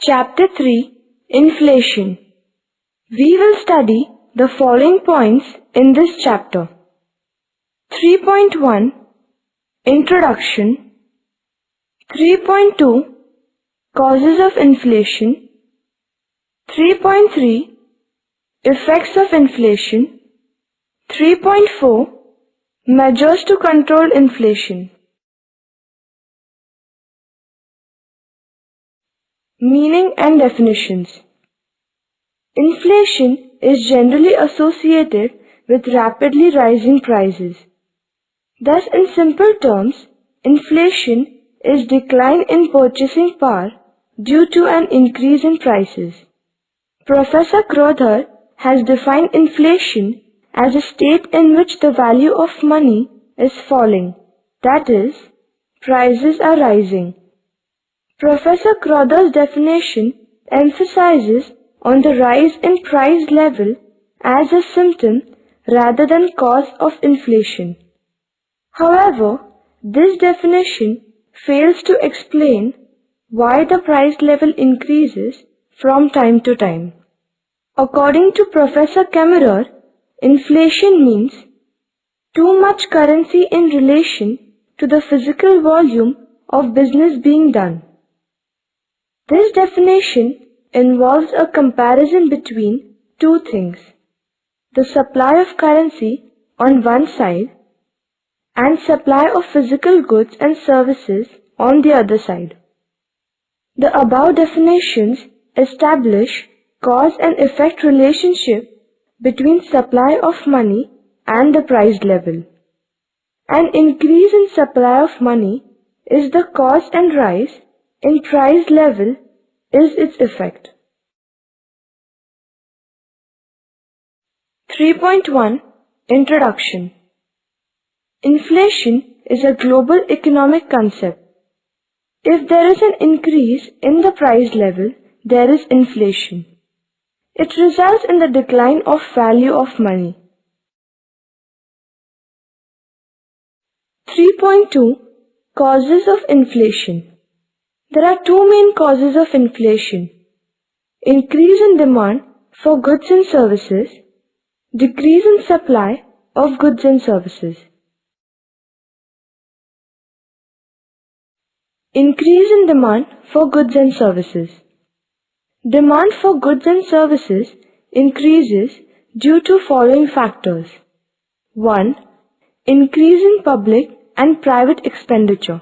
Chapter 3 Inflation. We will study the following points in this chapter. 3.1 Introduction. 3.2 Causes of inflation. 3.3 Effects of inflation. 3.4 Measures to control inflation. Meaning and definitions. Inflation is generally associated with rapidly rising prices. Thus, in simple terms, inflation is decline in purchasing power due to an increase in prices. Professor Crowther has defined inflation as a state in which the value of money is falling, that is, prices are rising. Professor Crowther's definition emphasizes on the rise in price level as a symptom rather than cause of inflation. However, this definition fails to explain why the price level increases from time to time. According to Professor Kammerer, inflation means too much currency in relation to the physical volume of business being done. This definition involves a comparison between two things: the supply of currency on one side and supply of physical goods and services on the other side. The above definitions establish cause and effect relationship between supply of money and the price level. An increase in supply of money is the cause and rise in price level is its effect. 3.1 Introduction. Inflation is a global economic concept. If there is an increase in the price level, there is inflation. It results in the decline of value of money. 3.2 Causes of inflation. There are two main causes of inflation: increase in demand for goods and services, decrease in supply of goods and services. Increase in demand for goods and services. Demand for goods and services increases due to following factors. 1. Increase in public and private expenditure.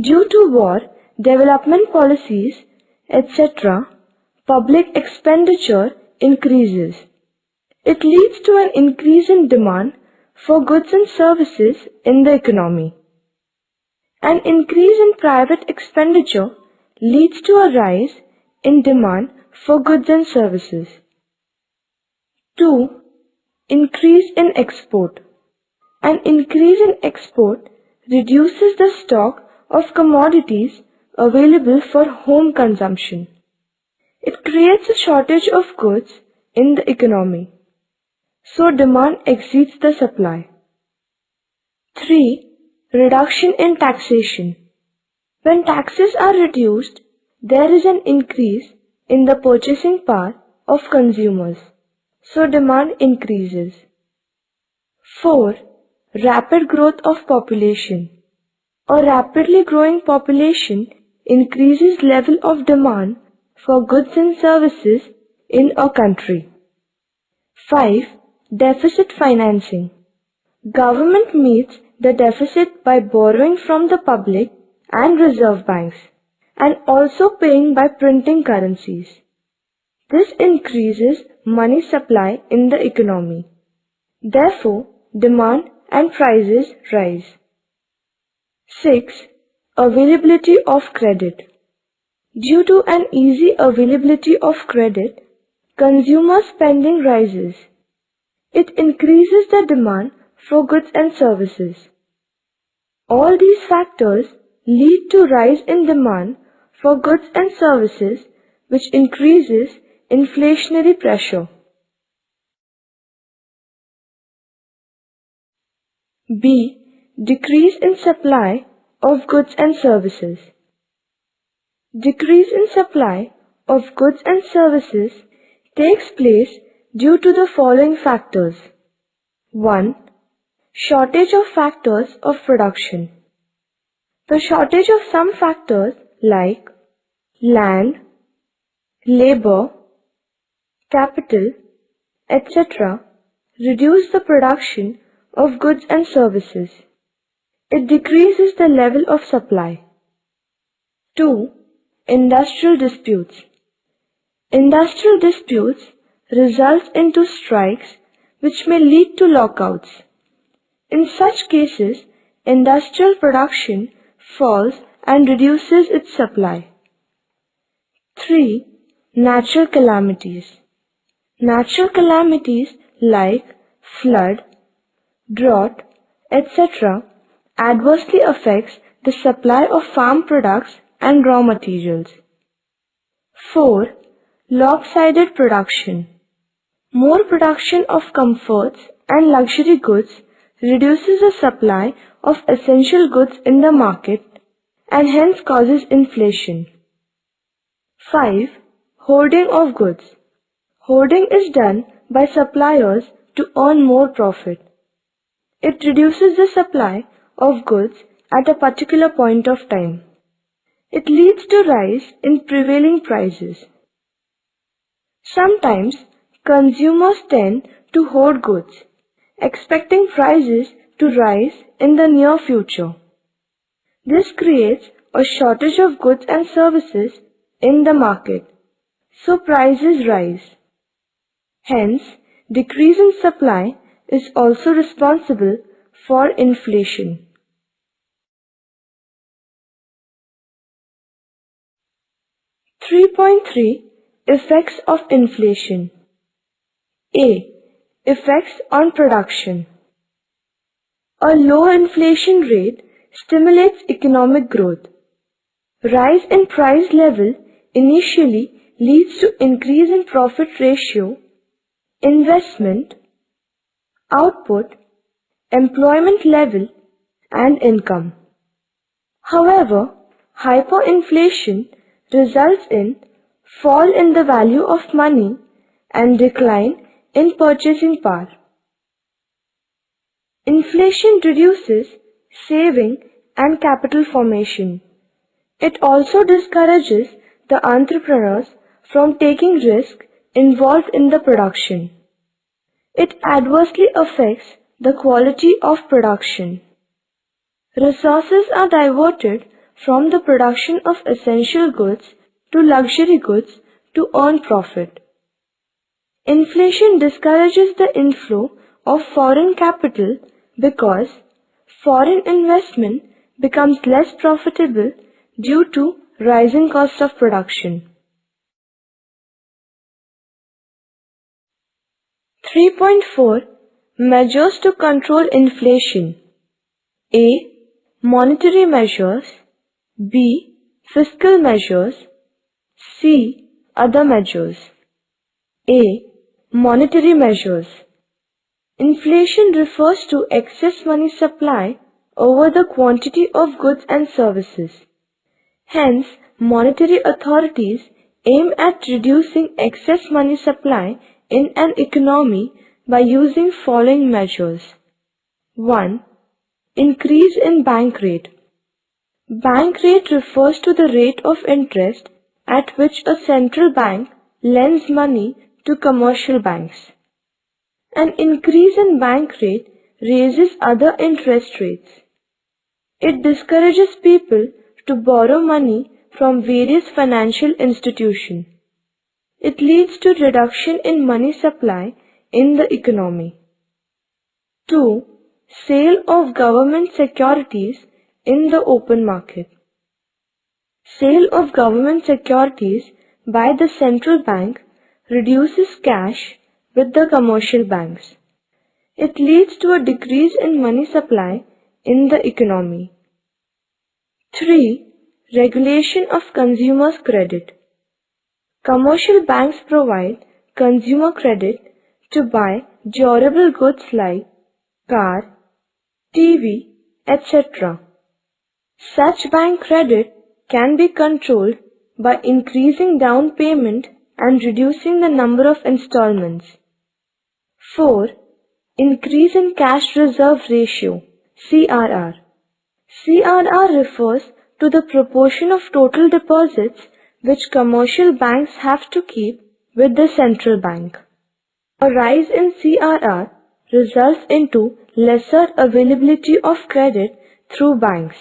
Due to war, development policies, etc., public expenditure increases. It leads to an increase in demand for goods and services in the economy. An increase in private expenditure leads to a rise in demand for goods and services. 2. Increase in export. An increase in export reduces the stock of commodities available for home consumption. It creates a shortage of goods in the economy, so demand exceeds the supply. 3. Reduction in taxation. When taxes are reduced, there is an increase in the purchasing power of consumers, so demand increases. 4. Rapid growth of population. A rapidly growing population increases level of demand for goods and services in a country. 5. Deficit financing. Government meets the deficit by borrowing from the public and reserve banks, and also paying by printing currencies. This increases money supply in the economy. Therefore, demand and prices rise. 6. Availability of credit. Due to an easy availability of credit, consumer spending rises. It increases the demand for goods and services. All these factors lead to rise in demand for goods and services, which increases inflationary pressure. B. Decrease in supply of goods and services. Decrease in supply of goods and services takes place due to the following factors. 1. Shortage of factors of production. The shortage of some factors like land, labor, capital, etc. reduce the production of goods and services. It decreases the level of supply. 2. Industrial disputes. Industrial disputes result into strikes which may lead to lockouts. In such cases, industrial production falls and reduces its supply. 3. Natural calamities. Natural calamities like flood, drought, etc. adversely affects the supply of farm products and raw materials. 4. Lopsided production. More production of comforts and luxury goods reduces the supply of essential goods in the market and hence causes inflation. 5. Hoarding of goods. Hoarding is done by suppliers to earn more profit. It reduces the supply of goods at a particular point of time. It leads to rise in prevailing prices. Sometimes consumers tend to hoard goods, expecting prices to rise in the near future. This creates a shortage of goods and services in the market, so prices rise. Hence, decrease in supply is also responsible for inflation. (3.3) Effects of inflation. A. Effects on production. A low inflation rate stimulates economic growth. Rise in price level initially leads to increase in profit ratio, investment, output, employment level, and income. However, hyperinflation results in fall in the value of money and decline in purchasing power. Inflation reduces saving and capital formation. It also discourages the entrepreneurs from taking risk involved in the production. It adversely affects the quality of production. Resources are diverted from the production of essential goods to luxury goods to earn profit. Inflation discourages the inflow of foreign capital because foreign investment becomes less profitable due to rising cost of production. 3.4 Measures to control inflation. A. Monetary measures. B. Fiscal measures. C. Other measures. A. Monetary measures. Inflation refers to excess money supply over the quantity of goods and services. Hence, monetary authorities aim at reducing excess money supply in an economy by using following measures. 1. Increase in bank rate. Bank rate refers to the rate of interest at which a central bank lends money to commercial banks. An increase in bank rate raises other interest rates. It discourages people to borrow money from various financial institutions. It leads to reduction in money supply in the economy. 2. Sale of government securities in the open market. Sale of government securities by the central bank reduces cash with the commercial banks. It leads to a decrease in money supply in the economy. 3. Regulation of consumers' credit. Commercial banks provide consumer credit to buy durable goods like car, TV, etc. Such bank credit can be controlled by increasing down payment and reducing the number of installments. 4. Increase in cash reserve ratio, CRR. CRR refers to the proportion of total deposits which commercial banks have to keep with the central bank. A rise in CRR results into lesser availability of credit through banks.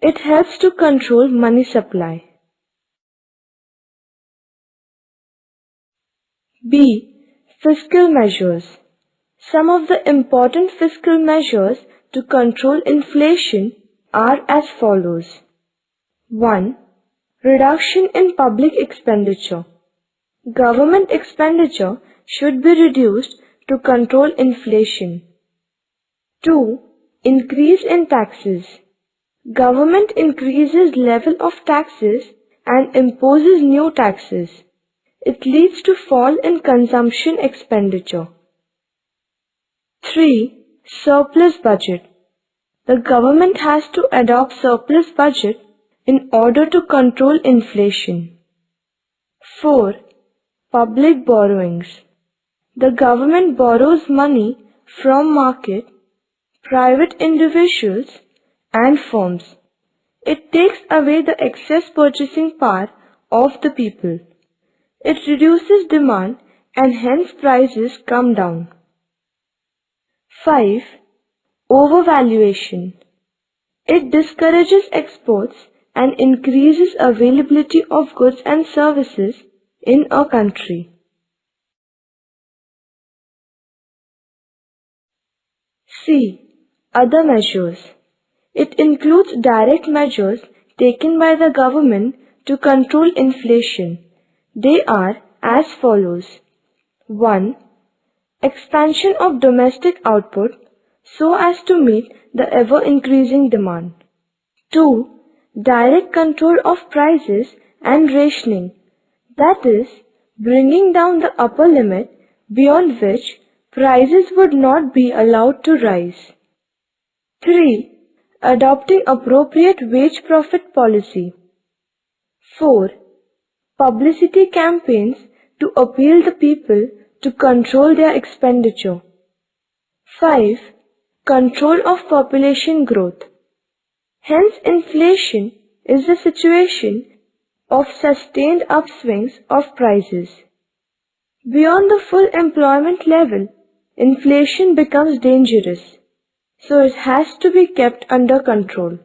It helps to control money supply. B. Fiscal measures. Some of the important fiscal measures to control inflation are as follows. 1. Reduction in public expenditure. Government expenditure should be reduced to control inflation. 2. Increase in taxes. Government increases level of taxes and imposes new taxes. It leads to fall in consumption expenditure. 3. Surplus budget. The government has to adopt surplus budget in order to control inflation. 4. Public borrowings. The government borrows money from market, private individuals and firms. It takes away the excess purchasing power of the people. It reduces demand and hence prices come down. 5. Overvaluation. It discourages exports and increases availability of goods and services in a country. C. Other measures. It includes direct measures taken by the government to control inflation. They are as follows. 1. Expansion of domestic output so as to meet the ever-increasing demand. 2. Direct control of prices and rationing, that is, bringing down the upper limit beyond which prices would not be allowed to rise. 3. Adopting appropriate wage profit policy. 4. Publicity campaigns to appeal the people to control their expenditure. 5. Control of population growth. Hence, inflation is the situation of sustained upswings of prices. Beyond the full employment level, inflation becomes dangerous, so it has to be kept under control.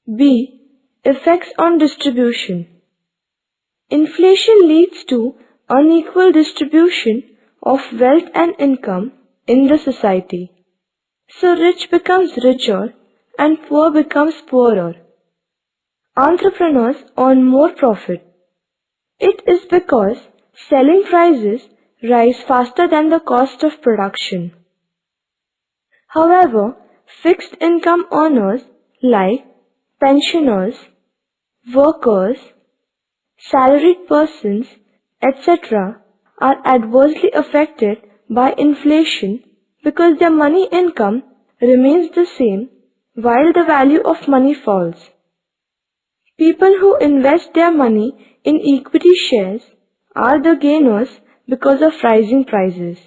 B. Effects on distribution. Inflation leads to unequal distribution of wealth and income in the society. So rich becomes richer and poor becomes poorer. Entrepreneurs earn more profit. It is because selling prices rise faster than the cost of production. However, fixed income earners like pensioners, workers, salaried persons, etc. are adversely affected by inflation because their money income remains the same while the value of money falls. People who invest their money in equity shares are the gainers because of rising prices.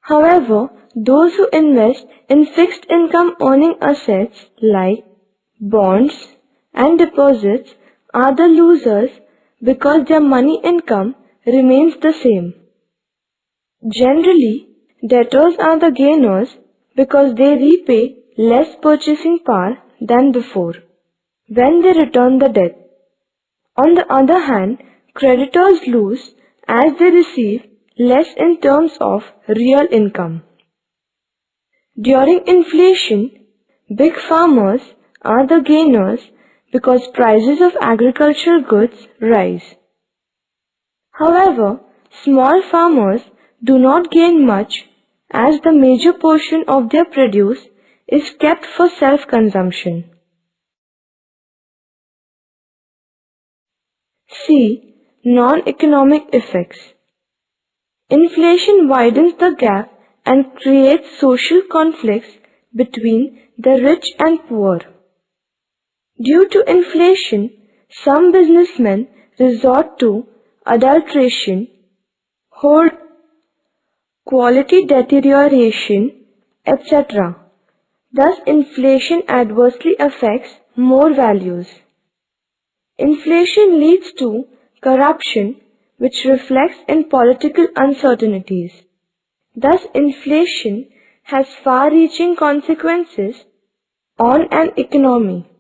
However, those who invest in fixed income earning assets like bonds and deposits are the losers because their money income remains the same. Generally, debtors are the gainers because they repay less purchasing power than before when they return the debt. On the other hand, creditors lose as they receive less in terms of real income. During inflation, big farmers are the gainers because prices of agricultural goods rise. However, small farmers do not gain much as the major portion of their produce is kept for self-consumption. C. Non-economic effects. Inflation widens the gap and creates social conflicts between the rich and poor. Due to inflation, some businessmen resort to adulteration, hoard, quality deterioration, etc. Thus, inflation adversely affects more values. Inflation leads to corruption, which reflects in political uncertainties. Thus, inflation has far-reaching consequences on an economy.